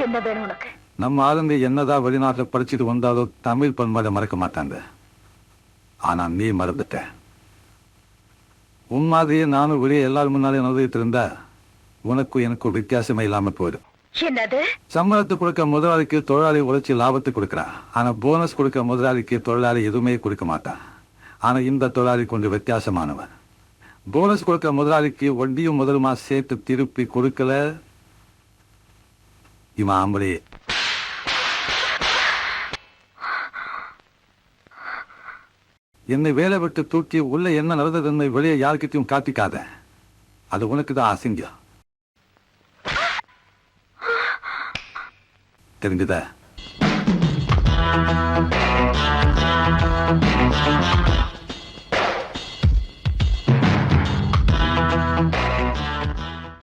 என்ன வேணும் உனக்கு? நம்ம ஆளுங்க என்னதான் வெளிநாட்டில் படிச்சுட்டு வந்தாலும் தமிழ் பண்பாடை மறக்க மாட்டாங்க. ஆனா நீ மறந்துட்ட. உன் மாதிரியே நானும் வெளியே எல்லாரும் முன்னாலே நுழையிட்டு இருந்தா உனக்கும் எனக்கும் வித்தியாசமே இல்லாம போயிடும். என்னது? சம்பளத்தை கொடுக்க முதலாளிக்கு தொழிலாளி உழைச்சி லாபத்தை கொடுக்குறான். ஆனா போனஸ் கொடுக்க முதலாளிக்கு தொழிலாளி எதுவுமே கொடுக்க மாட்டான். ஆனா இந்த தொழிலாளி கொஞ்சம் வித்தியாசமானவன். போனஸ் கொடுக்க முதலாளிக்கு வட்டியும் முதலுமா சேர்த்து திருப்பி கொடுக்கல. இவன் ஆம்பளே. என்னை வேலை விட்டு தூக்கி உள்ள என்ன நடந்ததுன்னு வெளியே யாருக்கிட்டையும் காட்டிக்காத. அது உனக்கு தான் அசிங்கம். தெரிஞ்சுதா?